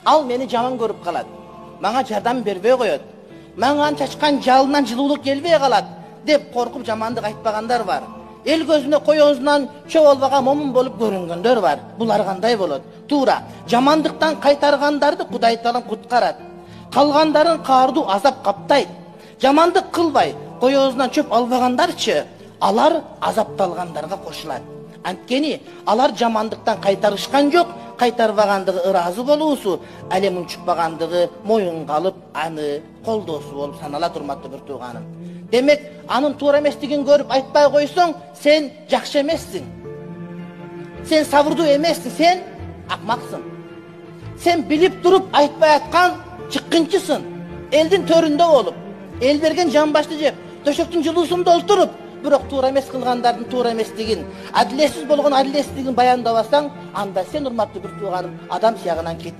Ал мени жаман көрүп калат. Мага жардам бербей коет. Маңан чачкан жалынан жылуулук келбей калат деп коркуп жамандык айтпагандар бар. Эл көзүнө коёзунан чөп албаган момун болуп көрүнгөндөр бар. Булар кандай болот? Туура, жамандыктан кайтаргандарды Кудай Таалам куткарат. Калгандарын каардуу азап каптайт. Жамандык кылбай коёзунан чөп албагандарчы, алар азапталгандарга кошулат. Анткени алар жамандыктан кайтарышкан жок, кайтарбагандыгы ыраазы болуусу, алем унчукпагандыгы моюнга алып, аны колдоосу болуп саналат, урматтуу бир тууганым. Демек, анын туура эместигин көрүп айтпай койсоң, сен жакшы эмессиң. Сен сабырдуу эмессиң, сен акмаксың. Сен билип туруп айтпай аткан чыккынчысың. Элдин төрүндө болуп, эл берген жамбашты жеп, төшөктүн жылуусунда олтуруп, бирок туура эмес кылгандардын туура эместигин, адилетсиз болгон адилетсиздигин баяндабасаң, анда сен урматтуу бир тууганым адам сыягынан кет.